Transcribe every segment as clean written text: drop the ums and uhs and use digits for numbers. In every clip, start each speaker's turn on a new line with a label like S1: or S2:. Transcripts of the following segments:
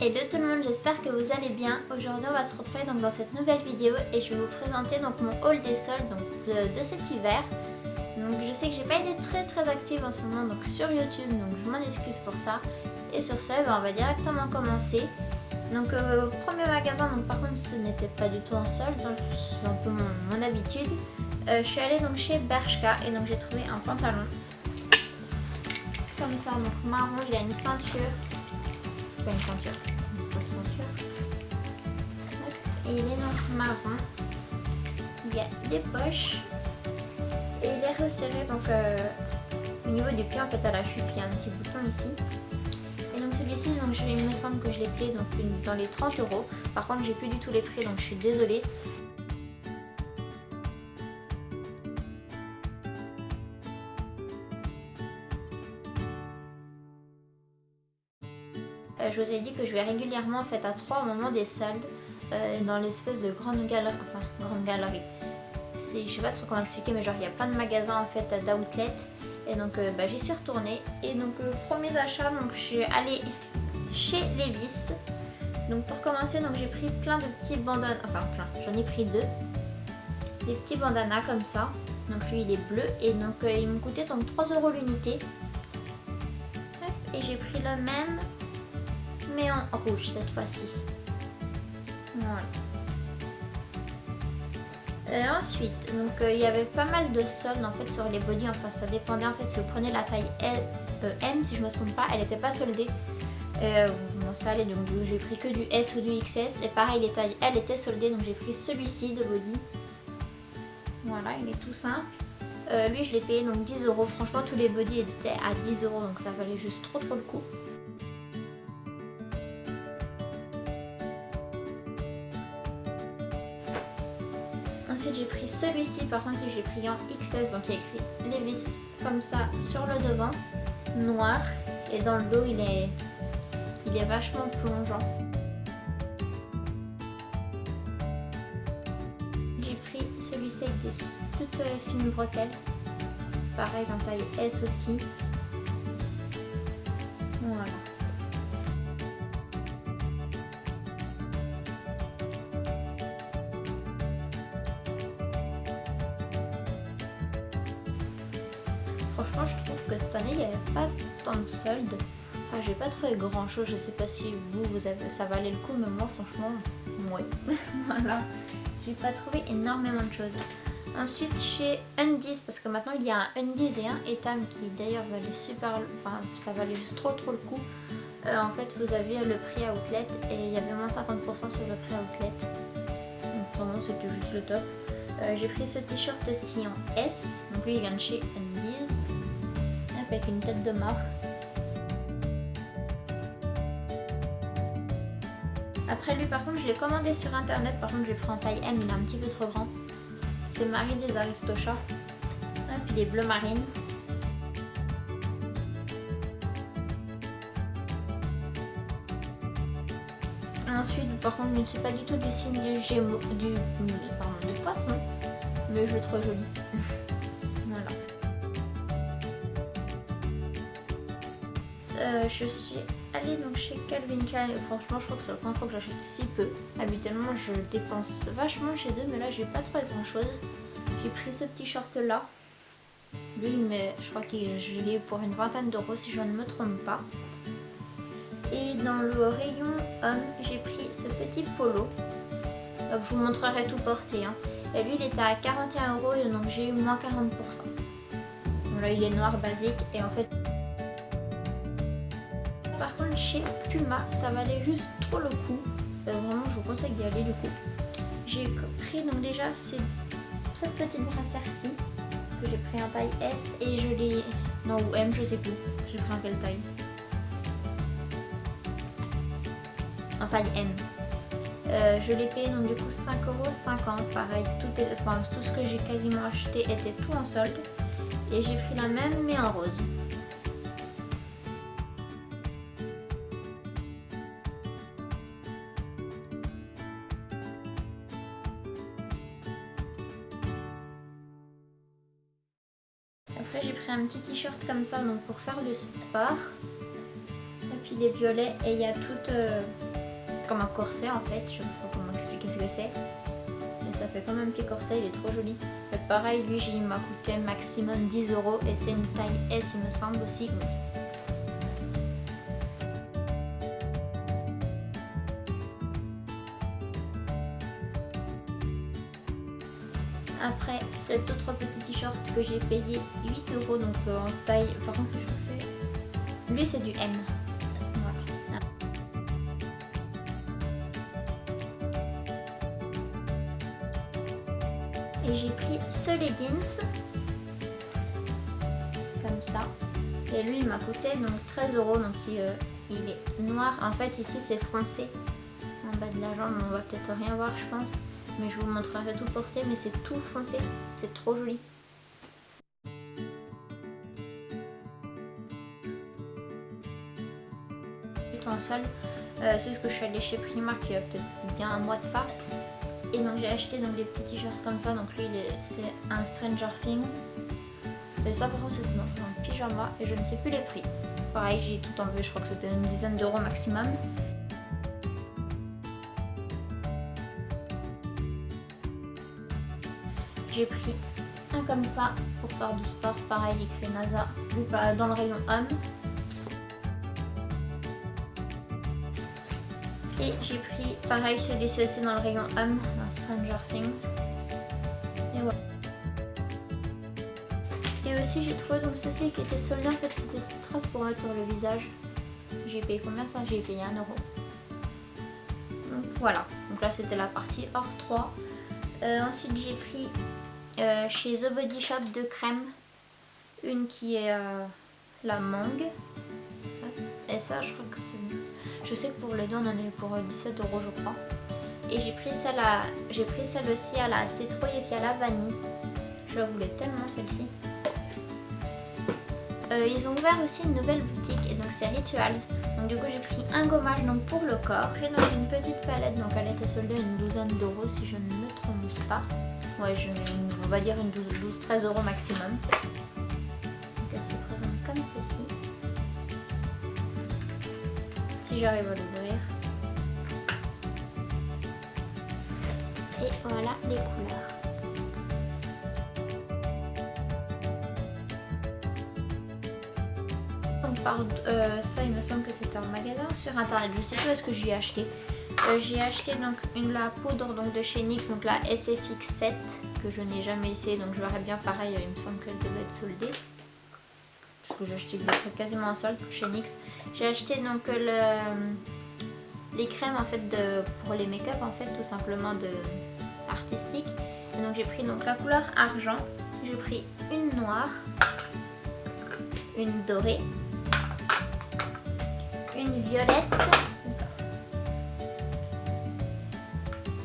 S1: Hello tout le monde, j'espère que vous allez bien. Aujourd'hui on va se retrouver donc dans cette nouvelle vidéo et je vais vous présenter donc mon haul des soldes de cet hiver. Donc je sais que j'ai pas été très active en ce moment donc sur YouTube, donc je m'en excuse pour ça. Et sur ce, on va directement commencer. Donc premier magasin, donc par contre ce n'était pas du tout en solde, donc c'est un peu mon habitude. Je suis allée donc chez Bershka et donc j'ai trouvé un pantalon comme ça, donc marron, il a une ceinture. Pas une ceinture, une fausse ceinture. Et il est donc marron. Il y a des poches. Et il est resserré donc au niveau du pied en fait à la chute, il y a un petit bouton ici. Et donc celui-ci, donc il me semble que je l'ai payé donc dans les 30 €. Par contre j'ai plus du tout les prix donc je suis désolée. Je vous ai dit que je vais régulièrement en fait à 3 au moment des soldes dans l'espèce de grande galerie. Je sais pas trop comment expliquer, mais genre il y a plein de magasins en fait d'outlet et donc j'y suis retournée et donc premiers achats, donc je suis allée chez Levi's. Donc pour commencer, donc j'ai pris plein de petits bandanas, enfin plein, j'en ai pris deux, des petits bandanas comme ça. Donc lui il est bleu et donc ils m'ont coûté donc 3 € l'unité. Et j'ai pris le même mais en rouge cette fois-ci. Voilà. Ensuite, donc il y avait pas mal de soldes en fait sur les bodys, enfin ça dépendait en fait si vous prenez la taille M si je me trompe pas, elle n'était pas soldée. Bon, ça allait, donc j'ai pris que du S ou du XS et pareil les tailles L étaient soldées donc j'ai pris celui-ci de body. Voilà, il est tout simple. Lui je l'ai payé donc 10 €, franchement tous les bodys étaient à 10 € donc ça valait juste trop le coup. Ensuite j'ai pris celui-ci, par contre j'ai pris en XS, donc il y a écrit Levi's comme ça sur le devant, noir, et dans le dos il est vachement plongeant. J'ai pris celui-ci avec des toutes fines bretelles, pareil en taille S aussi. Voilà. Franchement, je trouve que cette année, il n'y avait pas tant de soldes. Enfin, j'ai pas trouvé grand chose. Je sais pas si ça valait le coup, mais moi, franchement, ouais. Voilà. J'ai pas trouvé énormément de choses. Ensuite, chez Undies, parce que maintenant il y a un Undies et un Etam qui d'ailleurs valait ça valait juste trop le coup. En fait, vous aviez le prix outlet et il y avait moins 50% sur le prix outlet. Donc vraiment, c'était juste le top. J'ai pris ce t-shirt-ci en S, donc lui il vient de chez Undies, avec une tête de mort. Après lui par contre je l'ai commandé sur internet, par contre j'ai pris en taille M, il est un petit peu trop grand. C'est Marie des Aristochats, et puis il est bleu marine. Ensuite par contre je ne suis pas du tout du signe du poisson, mais je le trouve joli. Voilà. Je suis allée donc chez Calvin Klein. Franchement je crois que c'est le point que j'achète si peu. Habituellement je dépense vachement chez eux, mais là j'ai pas trouvé grand chose. J'ai pris ce petit short là. Lui mais je crois que je l'ai eu pour une vingtaine d'euros si je ne me trompe pas. Et dans le rayon homme, j'ai pris ce petit polo. Donc, je vous montrerai tout porté. Hein. Et lui, il était à 41 € et donc j'ai eu moins 40%. Bon, là, il est noir basique et en fait... Par contre, chez Puma, ça valait juste trop le coup. Vraiment, je vous conseille d'y aller du coup. J'ai pris donc déjà cette petite brassière-ci que j'ai pris en taille S et je l'ai... Non, ou M, je sais plus. J'ai pris en quelle taille? En taille M. Je l'ai payé donc du coup 5,50 €. Pareil, tout ce que j'ai quasiment acheté était tout en solde. Et j'ai pris la même mais en rose. Après j'ai pris un petit t-shirt comme ça donc pour faire du sport. Et puis les violets et il y a toute comme un corset en fait, je ne sais pas trop comment expliquer ce que c'est. Mais ça fait comme un petit corset, il est trop joli. Et pareil, lui il m'a coûté maximum 10 € et c'est une taille S il me semble aussi. Après cet autre petit t-shirt que j'ai payé 8 € donc en taille, par contre je crois que c'est... Lui c'est du M. Voilà. Et j'ai pris ce leggings comme ça. Et lui il m'a coûté donc 13 €, donc il est noir. En fait ici c'est français. En bas de la jambe on va peut-être rien voir je pense. Mais je vous montrerai tout porté, mais c'est tout foncé, c'est trop joli. En solde, c'est ce que je suis allée chez Primark il y a peut-être bien un mois de ça. Et donc j'ai acheté donc des petits t-shirts comme ça, donc lui c'est un Stranger Things. Et ça par contre c'était dans un pyjama et je ne sais plus les prix. Pareil j'ai tout enlevé, je crois que c'était une dizaine d'euros maximum. J'ai pris un comme ça pour faire du sport, pareil écrit NASA, lui dans le rayon homme. Et j'ai pris pareil celui-ci aussi dans le rayon homme, un Stranger Things. Et voilà. Et aussi j'ai trouvé donc ceci qui était soldé, en fait c'était strass pour mettre sur le visage. J'ai payé combien ça? J'ai payé 1 €. Donc voilà, donc là c'était la partie hors 3. Ensuite j'ai pris chez The Body Shop 2 crèmes, une qui est la mangue et ça je crois que c'est, je sais que pour les deux on en a eu pour 17 € je crois. Et j'ai pris celle aussi à la citrouille et puis à la vanille, je la voulais tellement celle-ci. Ils ont ouvert aussi une nouvelle boutique et donc c'est Rituals, donc du coup j'ai pris un gommage donc pour le corps et donc une petite palette, donc elle était soldée à une douzaine d'euros si je ne me trompe pas. Ouais, on va dire une 12-13 € maximum. Donc elle se présente comme ceci. Si j'arrive à l'ouvrir. Et voilà les couleurs. Donc ça il me semble que c'était en magasin sur internet, je sais pas ce que j'ai acheté. J'ai acheté donc la poudre donc de chez NYX, donc la SFX7 que je n'ai jamais essayé, donc je verrai bien pareil, il me semble qu'elle devait être soldée. Parce que j'ai acheté des trucs quasiment en solde chez NYX. J'ai acheté donc les crèmes en fait pour les make-up en fait tout simplement artistique. Et donc j'ai pris donc la couleur argent, j'ai pris une noire, une dorée, une violette.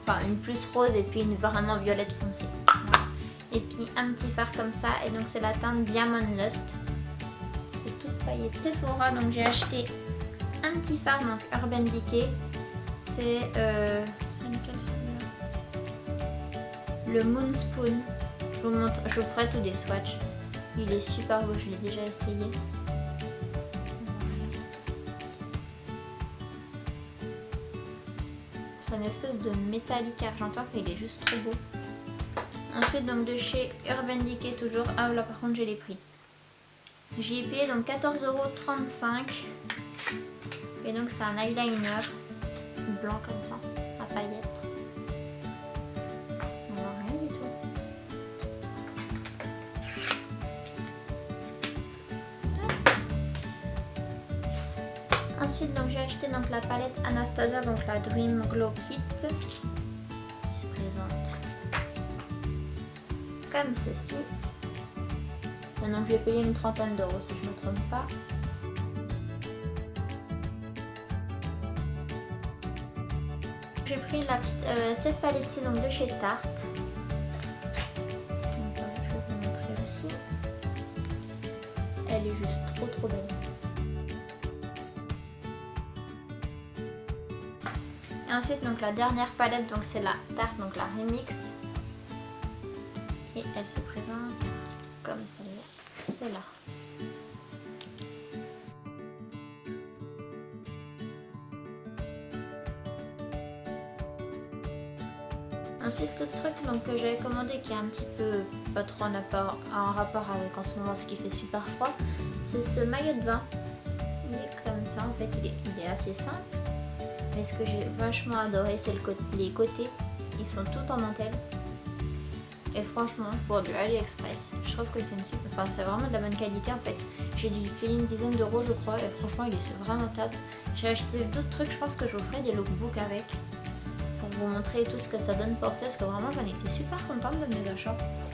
S1: Enfin une plus rose et puis une vraiment violette foncée. Voilà. Et puis un petit fard comme ça et donc c'est la teinte Diamond Lust. C'est toute paillette Sephora, donc j'ai acheté un petit fard donc Urban Decay. C'est lequel celui-là? Le Moon Spoon. Je vous montre, je vous ferai tous des swatchs. Il est super beau, je l'ai déjà essayé. C'est une espèce de métallique argentin, mais il est juste trop beau. Ensuite donc de chez Urban Decay toujours, ah là par contre j'ai les prix. J'y ai payé donc 14,35 € et donc c'est un eyeliner blanc comme ça, à paillettes. On voit rien du tout. Ensuite donc j'ai acheté donc la palette Anastasia, donc la Dream Glow Kit qui se présente comme ceci. Maintenant je vais payer une trentaine d'euros si je ne me trompe pas. J'ai pris cette palette-ci donc de chez Tarte. Donc, voilà, je vais vous montrer aussi. Elle est juste trop belle. Et ensuite donc la dernière palette, donc c'est la Tarte, donc la Remix. Et elle se présente comme celle-là. C'est là. Ensuite, l'autre truc donc, que j'avais commandé qui est un petit peu pas trop en rapport avec en ce moment ce qui fait super froid, c'est ce maillot de bain. Il est comme ça, en fait, il est assez simple. Mais ce que j'ai vachement adoré, c'est les côtés. Ils sont tout en dentelle. Et franchement, pour du AliExpress, je trouve que c'est c'est vraiment de la bonne qualité en fait. J'ai dû payer une dizaine d'euros je crois et franchement il est vraiment top. J'ai acheté d'autres trucs, je pense que je vous ferai des lookbooks avec pour vous montrer tout ce que ça donne porter parce que vraiment j'en étais super contente de mes achats.